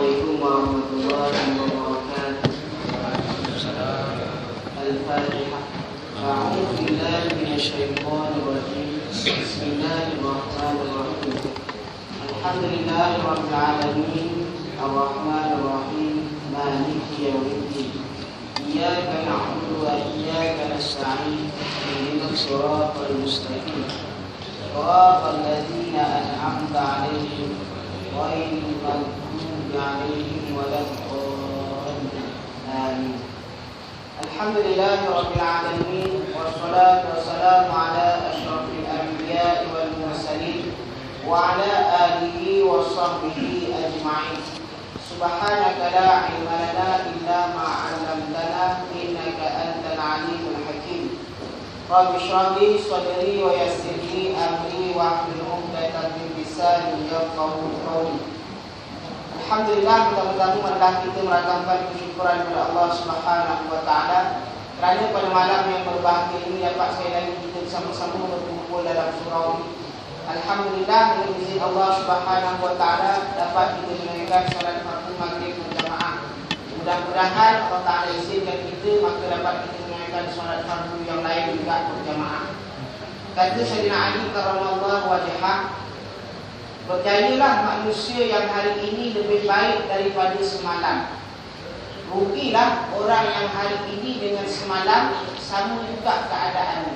Assalamualaikum warahmatullahi wabarakatuh. Al-Fatihah. A'udzu billahi minasyaitonir rajim. Bismillahirrahmanirrahim. Alhamdulillahirabbil alamin. Ar-Rahmanir Rahim. Maliki yaumiddin. Iyyaka na'budu wa iyyaka nasta'in. Ihdinas siratal mustaqim. Shiratal ladzina an'amta 'alaihim ghairil maghdubi 'alaihim waladdallin. Amin. Alhamdulillahirabbil alamin wassalatu wassalamu ala asyrafil anbiya'i wal mursalin wa ala alihi wa sahbihi ajma'in. Subhanaka la ilma lana illa ma 'allamtana innaka antal alimul hakim. Rabbi shrah li sadri wa yassir li amri wahlul 'uqdatam min lisani yafqahu qawli. Alhamdulillah, pertama-tama marilah kita merakamkan kesyukuran kepada Allah Subhanahu wa taala kerana pada malam yang berbahagia ini dapat sekali lagi kita bersama-sama berkumpul dalam surau ini. Alhamdulillah, dengan izin Allah Subhanahu wa taala dapat kita menunaikan solat fardu maghrib berjamaah. Mudah-mudahan Allah Taala izinkan kita maka dapat kita menunaikan solat fardu yang lain juga berjamaah. Kata Sayyidina Ali karramallahu wajhah, berjayalah manusia yang hari ini lebih baik daripada semalam. Rugilah orang yang hari ini dengan semalam sama juga keadaannya.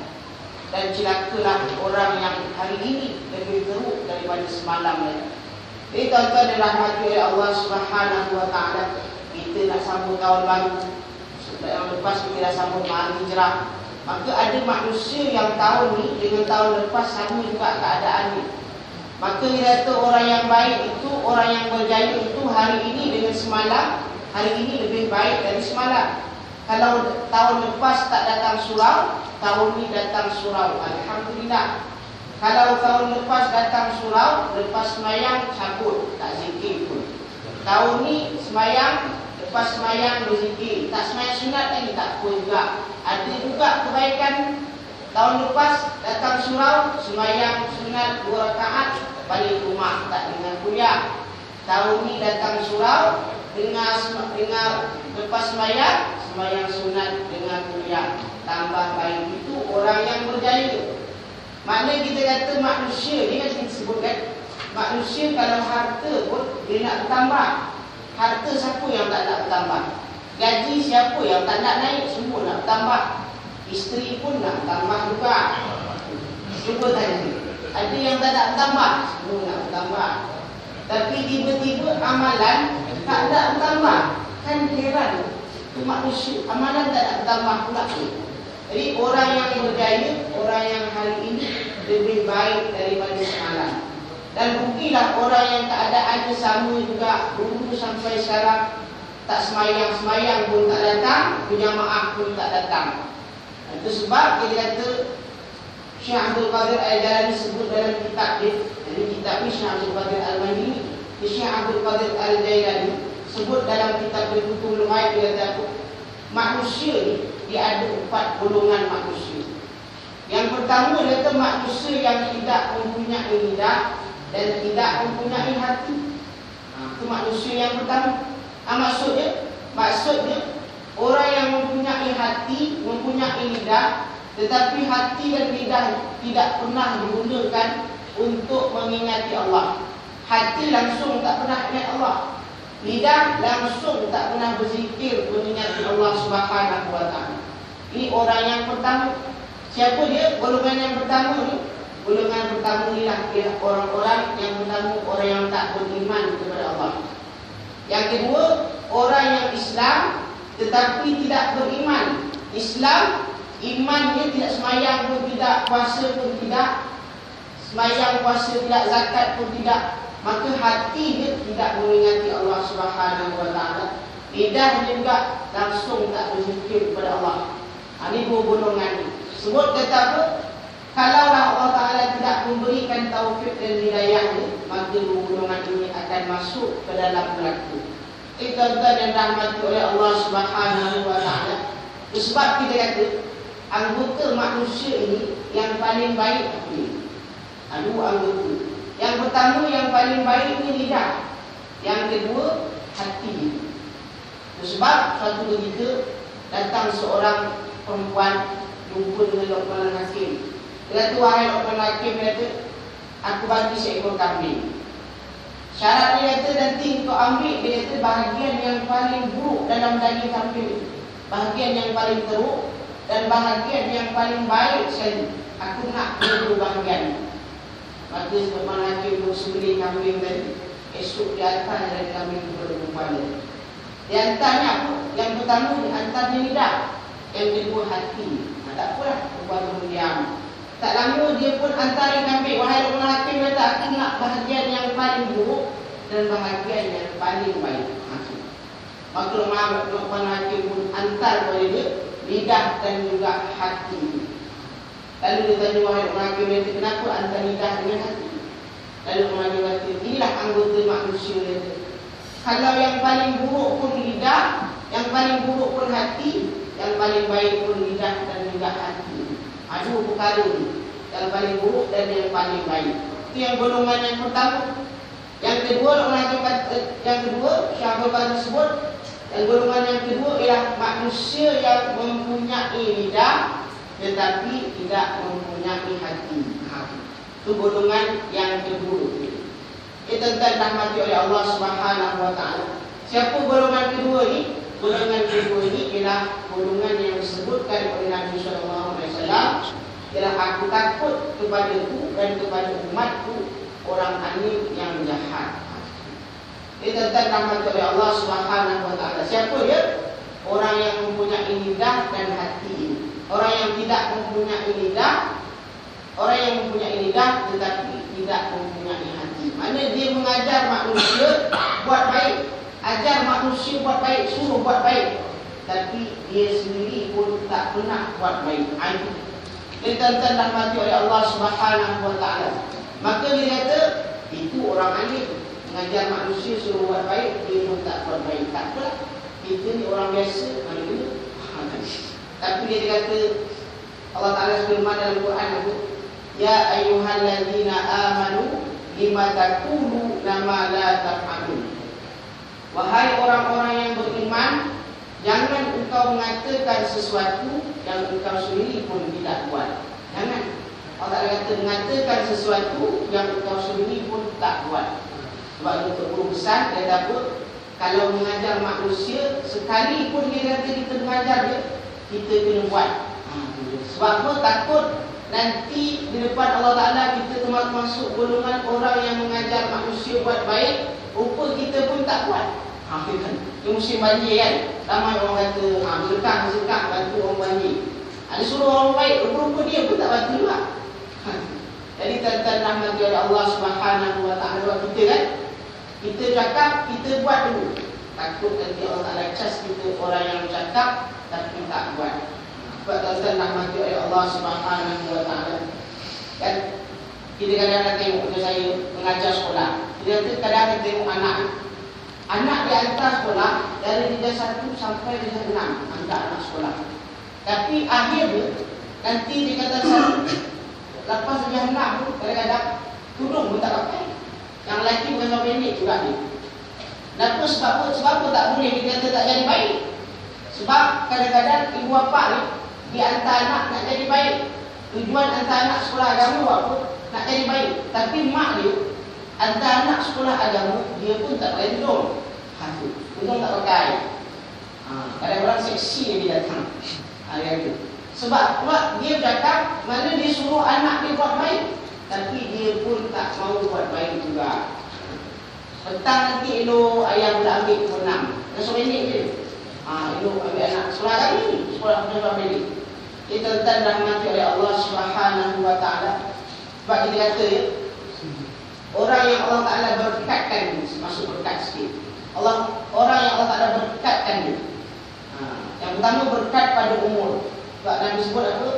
Dan celakalah orang yang hari ini lebih teruk daripada semalam lagi. Jadi tuan-tuan dan rahmati oleh Allah Subhanahu wa taala, kita nak sambut tahun baru. Yang lepas kita dah sambut Maha Hijrah. Maka ada manusia yang tahun ni dengan tahun lepas sama juga keadaannya. Maka dia kata orang yang baik itu, orang yang berjaya itu hari ini dengan semalam, hari ini lebih baik dari semalam. Kalau tahun lepas tak datang surau, tahun ini datang surau. Alhamdulillah. Kalau tahun lepas datang surau, lepas semayang cabut, tak zikir pun. Tahun ni semayang, lepas semayang berzikir. Tak semayang sunat lagi, tak apa juga. Ada juga kebaikan. Tahun lepas datang surau, semayang sunat 2 rakaat, balik rumah, tak dengar kuliah. Tahun ni datang surau, dengar lepas semayang sunat, dengar kuliah, tambah baik. Itu orang yang berjaya. Maknanya kita kata manusia, dia kan kita sebutkan manusia kalau harta pun dia nak bertambah. Harta siapa yang tak nak bertambah? Gaji siapa yang tak nak naik? Semua nak bertambah. Isteri pun nak tambah juga. Cuba tanya, ada yang tak nak bertambah? Semua nak bertambah. Tapi tiba-tiba amalan tak nak bertambah. Kan heran. Itu manusia, amalan tak nak bertambah pula. Jadi orang yang berjaya, orang yang hari ini lebih baik daripada semalam. Dan rugilah orang yang keadaannya sama juga, dulu sampai sekarang tak semayang pun tak datang, berjamaah pun tak datang. Itu sebab kita kata Syekh Abdul Qadir Al-Jalani sebut dalam kitab dia. Jadi kitab ni Syekh Abdul Qadir Al-Mandini, Syekh Abdul Qadir Al-Jalani sebut dalam kitab Futuhul Ghaib, dia kata manusia ni dia ada 4 golongan manusia. Yang pertama dia kata manusia yang tidak mempunyai lidah dan tidak mempunyai hati. Itu manusia yang pertama. Maksudnya orang yang mempunyai hati, mempunyai lidah, tetapi hati dan lidah tidak pernah digunakan untuk mengingati Allah. Hati langsung tak pernah ingat Allah. Lidah langsung tak pernah berzikir mengingati Allah Subhanahu wa taala. Ini orang yang pertama. Siapa dia? Golongan yang pertama ni. Golongan pertama ni lah dia orang-orang yang pertama, orang yang tak beriman kepada Allah. Yang kedua, orang yang Islam tetapi tidak beriman. Islam, iman dia tidak semayang pun tidak, puasa pun tidak, semayang puasa tidak, zakat pun tidak. Maka hati dia tidak mengingati Allah Subhanahu wa taala. Lidah dia juga langsung tak berzikir kepada Allah. Ini 2 golongan ni. Sebut kata apa? Kalaulah Allah Taala tidak memberikan taufik dan hidayah ni, maka 2 golongan ini akan masuk ke dalam neraka. Tuan-tuan dan rahmati oleh Allah Subhanahu wa taala. Sebab kita kata anggota manusia ini yang paling baik apa ni? Ada 2 anggota. Yang pertama yang paling baik ni lidah. Yang kedua hati. Itu sebab suatu ketika datang seorang perempuan jumpa dengan Luqman Hakim. Dia kata, wahai Luqman Hakim, dia kata, aku bagi seekor kambing. Syarat dia kata, nanti kau ambil, dia kata, bahagian yang paling buruk dalam daging kambing, bahagian yang paling teruk dan bahagian yang paling baik sekali. Aku nak dua bahagian. Maka Luqman Hakim pun sembelih kambing tadi. Esok dia hantar dari kambing kepada perempuan dia. Dia hantarnya apa? Yang pertama dia hantarnya lidah, yang kedua hati. Tak apalah, perempuan pun diam. Tak lama dia pun hantar kambing. Wahai Luqman Hakim, kata, aku nak bahagian yang paling buruk dan bahagian yang paling baik. Maka Luqman Hakim pun hantar kepada dia lidah dan juga hati. Lalu dia tanya wahai Luqman Hakim, kata, kenapa hantar lidah dengan hati? Lalu Luqman Hakim kata, inilah anggota manusia dia. Kalau yang paling buruk pun lidah, yang paling buruk pun hati, yang paling baik pun lidah dan juga hati. Dua perkara ni, yang paling buruk dan yang paling baik. Itu yang golongan yang pertama. Yang kedua, yang kedua, Syahbul sebut, yang golongan yang kedua ialah manusia yang mempunyai lidah tetapi tidak mempunyai hati. Itu golongan yang kedua. Kita tentang rahmati oleh Allah Subhanahu Wa Taala. Siapa golongan kedua ni? Golongan kedua ini ialah golongan yang disebutkan oleh Nabi Sallallahu Alaihi Wasallam. Ialah aku takut kepadaku dan kepada umatku orang alim yang jahat. Ini tentang rahmat oleh Allah Subhanahu Wa Taala. Siapa dia? Orang yang mempunyai lidah dan hati. Orang yang tidak mempunyai lidah, orang yang mempunyai lidah tetapi tidak mempunyai hati. Mana dia mengajar manusia buat baik, ajar manusia buat baik, suruh buat baik, tapi dia sendiri pun tak pernah buat baik. Ini tentang rahmati oleh Allah Subhanahu Wa Taala. Maka dia kata, itu orang alim mengajar manusia suruh buat baik, dia pun tak buat baik. Tak apalah, kita ni orang biasa, mana dia? Tapi dia kata, Allah Ta'ala firman dalam Quran itu, ya ayyuhalladzina amanu lima taqulu lama la taf'alun. Wahai orang-orang yang beriman, jangan engkau mengatakan sesuatu yang engkau sendiri pun tidak buat. Jangan. Allah Ta'ala kata mengatakan sesuatu yang engkau sendiri pun tak buat. Sebab untuk guru besar, dia kata, kalau mengajar manusia, sekalipun dia kata kita mengajar dia, kita kena buat. Sebab apa? Takut nanti di depan Allah Ta'ala kita termasuk golongan orang yang mengajar manusia buat baik, rupa kita pun tak buat. Dia musim banjir kan, ramai orang kata sedekah bantu orang banjir. Ada suruh orang baik, rupa-rupa dia pun tak bantu juga. Jadi tentang rahmati oleh Allah Subhanahu Wa Ta'ala kita kan, kita cakap, kita buat dulu. Takut nanti Allah Ta'ala cas kita orang yang cakap tapi tak buat. Sebab tentang rahmati oleh Allah Subhanahu Wa Ta'ala kan, kita kadang-kadang tengok saya mengajar sekolah, kita kadang-kadang tengok anak dihantar sekolah dari darjah 1 sampai darjah 6, anak sekolah. Tapi akhirnya nanti dia kata lepas darjah 6 pun kadang-kadang tudung pun tak pakai. Yang lelaki bukan sampai pendek juga ni. Kenapa? Sebab apa tak boleh dia kata tak jadi baik? Sebab kadang-kadang ibu bapa ni dihantar anak nak jadi baik. Tujuan hantar anak sekolah agama apa? Nak jadi baik. Tapi mak dia hantar anak sekolah agama, dia pun tak pakai tudung. Tudung tak pakai. Kadang-kadang seksi dia datang. Hari-hari. Sebab dia cakap mana dia suruh anak dia buat baik, tapi dia pun tak mau buat baik juga. Petang nanti elok ayah pula ambil pukul 6. Dah sore ni je. Elok ambil anak sekolah kami ni, sekolah penerima pendek. Kita tentang rahmati oleh Allah Subhanahu Wa Ta'ala. Sebab kita kata ya, orang yang Allah Ta'ala berkatkan ni, masuk berkat sikit. Orang yang Allah Ta'ala berkatkan ni, yang pertama berkat pada umur. Sebab Nabi sebut apa?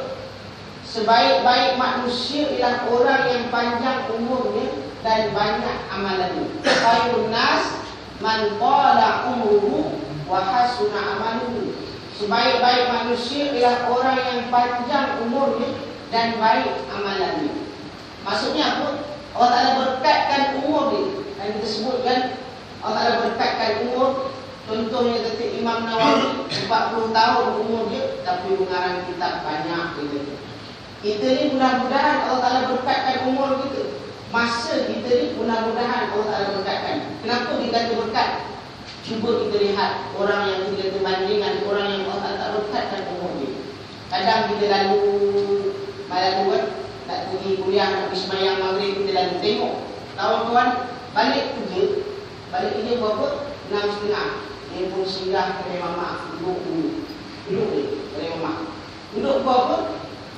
Sebaik-baik manusia ialah orang yang panjang umurnya dan banyak amalannya. Khairun nas man qala umruhu wa hasuna amaluhu. Sebaik-baik manusia ialah orang yang panjang umurnya dan baik amalannya. Maksudnya apa? Allah Ta'ala berkatkan umur dia. Dan kita sebutkan Allah Ta'ala berkatkan umur. Contohnya ketika Imam Nawawi 40 tahun umur dia, tapi mengarang kitab banyak gitu. Kita ni mudah-mudahan Allah Ta'ala berkatkan umur kita. Masa kita ni mudah-mudahan Allah Ta'ala berkatkan. Kenapa kita kata berkat? Cuba kita lihat orang yang kita bandingkan orang yang Allah Ta'ala berkatkan umur dia. Kadang kita lalu kan, nak pergi kuliah, nak pergi semayang maghrib, kita lalu tengok kawan-kawan balik kerja berapa? 6.30. Dia pun singgah kedai mamak, duduk dia kedai mamak. Duduk berapa?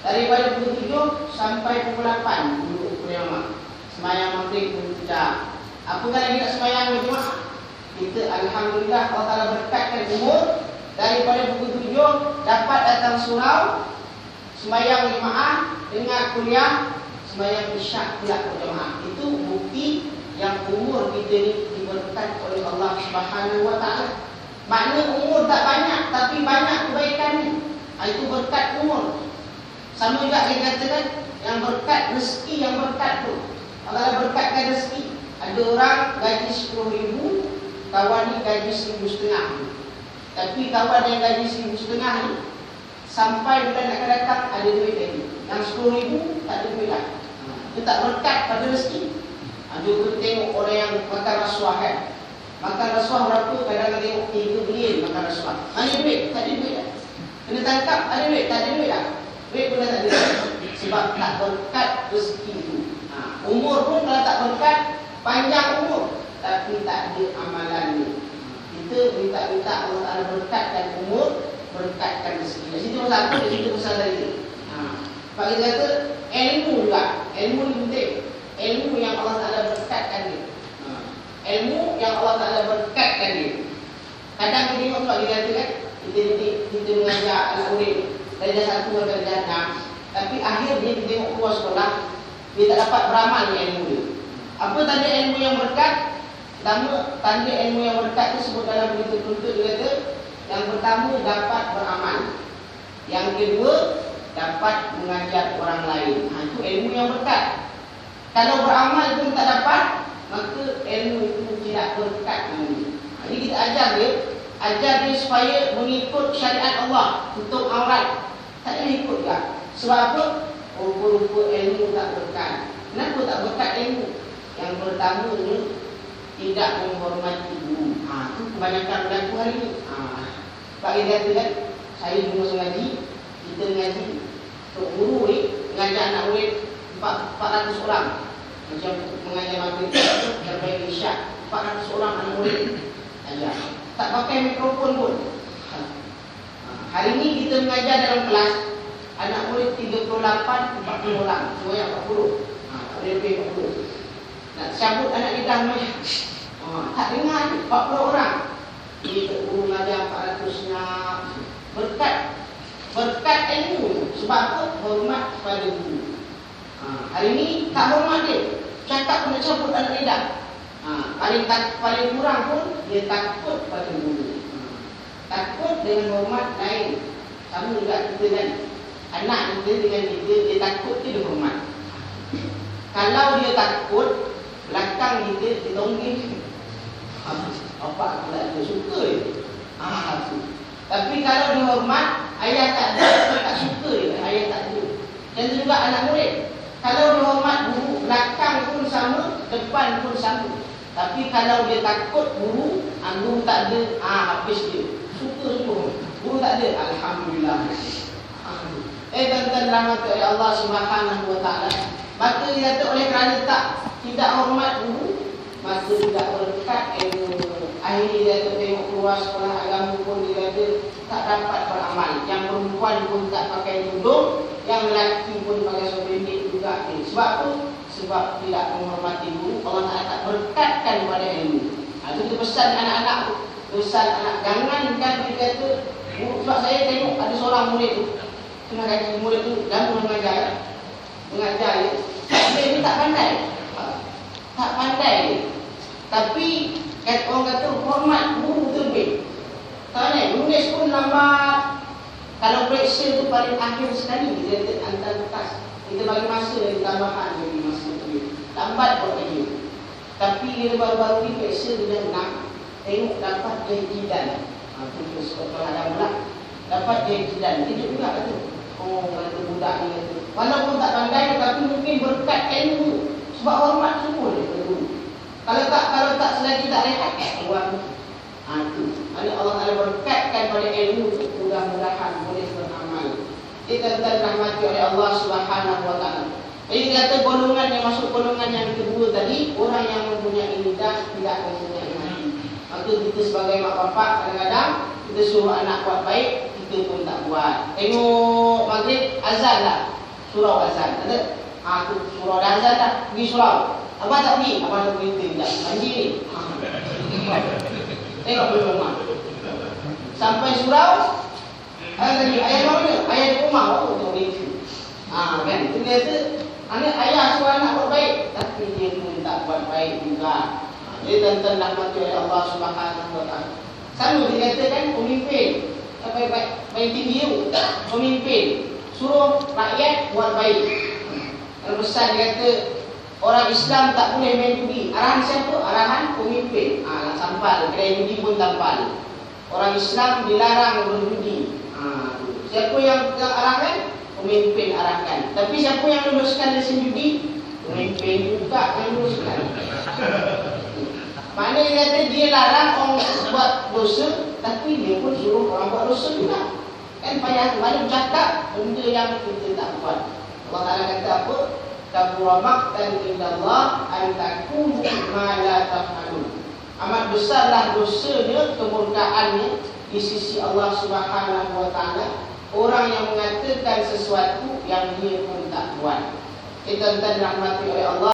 Daripada pukul 7 sampai pukul 8 duduk kedai mamak. Semayang maghrib pun tidak. Apa kali kita semayang berjemaah? Kita alhamdulillah Allah Ta'ala berkatkan umur. Daripada pukul 7 dapat datang surau, semayang jemaah, dengar kuliah, semayang isyak pula berjemaah. Itu bukti yang umur kita ni diberkat oleh Allah Subhanahu Wa Ta'ala. Makna umur tak banyak, tapi banyak kebaikannya. Itu berkat umur. Sama juga kita katakan yang berkat rezeki, yang berkat tu Allah berkatkan rezeki. Ada orang gaji 10,000, kawan ni gaji 1,500. Tapi kawan yang gaji 1,500 ni sampai bulan akan datang ada duit lagi. Yang 10,000 tak ada duit lah. Itu tak berkat pada rezeki. Juga tengok orang yang makan rasuah kan. Makan rasuah berapa? Kadang-kadang tengok 3 bilion makan rasuah. Mana duit? Tak ada duit lah. Kena tangkap, ada duit? Tak ada duit lah. Duit pun dah tak ada. Sebab tak berkat rezeki itu. Umur pun kalau tak berkat, panjang umur, tapi tak ada amalan ni. Kita minta-minta Allah Ta'ala berkatkan umur, berkatkan rezeki. Dari situ pasal apa? Dari situ pasal dari itu. Sebab kita kata ilmu juga. Ilmu ni penting. Ilmu yang Allah Ta'ala berkatkan dia. Ilmu yang Allah Ta'ala berkatkan dia. Kadang kita tengok sebab kita kata kan, kita mengajar anak murid darjah 1 atau darjah 6, tapi akhir dia kita tengok keluar sekolah, dia tak dapat beramal ni ilmu dia. Apa tanda ilmu yang berkat? Pertama, tanda ilmu yang berkat itu sebut dalam berita tuntut, dia kata yang pertama dapat beramal, yang kedua dapat mengajar orang lain. Itu ilmu yang berkat. Kalau beramal pun tak dapat, maka ilmu itu tidak berkat lagi. Jadi kita ajar dia supaya mengikut syariat Allah, tutup aurat. Tak boleh ikut juga. Sebab apa? Rupa-rupa ilmu tak berkat. Kenapa tak berkat ilmu? Yang pertama ni tidak menghormati guru. Itu kebanyakan berlaku hari ni. Sebab dia kata kan, saya juga mengaji, kita mengaji, untuk guru ni mengajar anak murid 400 orang. Macam mengajar maghrib sampai isyak, 400 orang anak murid ajar. Tak pakai mikrofon pun. Hari ni kita mengajar dalam kelas, anak murid 38, 40 orang. Semua yang 40. Tak boleh lebih 40. Nak cabut anak lidah macam tak dengar ni, 40 orang. Kita guru mengajar 400-nya. Berkat ilmu. Sebab apa? Hormat pada guru. Hari ni tak hormat dia. Cakap kena cabut anak lidah. Paling kurang pun dia takut pada guru. Takut dengan hormat lain. Sama juga kita kan. Anak kita dengan kita, dia takut dia hormat. Kalau dia takut, belakang kita ditongging. Bapak aku tak suka dia. Tapi kalau dia hormat, ayah tak ada, tak suka dia. Ayah tak ada. Dan juga anak murid. Kalau dia hormat guru, belakang pun sama, depan pun sama. Tapi kalau dia takut guru, guru tak ada, habis dia. Suka semua. Guru tak ada, alhamdulillah. Tuan-tuan rahmat oleh Allah Subhanahu Wa Ta'ala. Maka dia kata oleh kerana tidak hormat guru, maka tidak berkat ilmu. Akhirnya dia kata tengok keluar sekolah agama pun dia kata tak dapat beramal. Yang perempuan pun tak pakai tudung, yang lelaki pun pakai sobrenik juga. Sebab apa? Sebab tidak menghormati guru. Allah Ta'ala tak berkatkan kepada ilmu. Itu pesan anak-anak, pesan anak. Jangankan dia kata guru, sebab saya tengok ada seorang murid tu, kena kata murid tu lama mengajar ya. Dia ni tak pandai. Tak pandai dia. Tapi orang kata hormat guru terlebih. Tahu ni, menulis pun lambat. Kalau periksa tu paling akhir sekali, kita hantar kertas. Kita bagi masa dari tambahan bagi masa tu. Lambat buat lagi. Tapi dia baru-baru ni biasa dia nak tengok dapat jahidan. Itu sebab ada pula dapat jahidan. Dia juga tu. Oh, kata budak ni tu. Walaupun tak pandai tapi mungkin berkat ilmu. Sebab hormat semua dia dulu. Kalau tak selagi tak rehat orang tu. Allah Taala berkatkan pada ilmu tu, mudah-mudahan boleh beramal. Kita dirahmati oleh Allah Subhanahu wa taala. Jadi kata golongan yang masuk golongan yang kedua tadi, orang yang mempunyai lidah tidak mempunyai hati. Maka kita sebagai mak bapak kadang-kadang kita suruh anak buat baik, kita pun tak buat. Tengok maghrib azan lah, surau azan. Ada? Tu surau dah azan dah, pergi surau. Abang tak pergi, abang tak pergi tidak banjir ni. Tengok di rumah. Sampai surau, ayah mana? Ayah di rumah, tu berhenti. Kan? Itu biasa. Ayah suruh anak buat baik, tapi dia pun tak buat baik juga. Dia tuan-tuan rahmati oleh Allah Subhanahu wa taala. Selalu dikatakan pemimpin sampai baik tinggi tu, pemimpin suruh rakyat buat baik. Kalau pesan dia kata orang Islam tak boleh main judi. Arahan siapa? Arahan pemimpin. Nak sampal, kedai judi pun tampal. Orang Islam dilarang berjudi. Siapa yang arahkan? Pemimpin arahkan. Tapi siapa yang luluskan lesen judi? Pemimpin juga yang luluskan. Maknanya dia kata dia larang orang buat dosa, tapi dia pun suruh orang buat dosa juga. Kan payah kembali bercakap benda yang kita tak buat. Allah Ta'ala kata apa? Kabura maqtan indallah an takunu ma la taf'alun. Amat besarlah dosanya, kemurkaannya di sisi Allah Subhanahu wa taala, orang yang mengatakan sesuatu yang dia pun tak buat. Kita rahmati oleh Allah.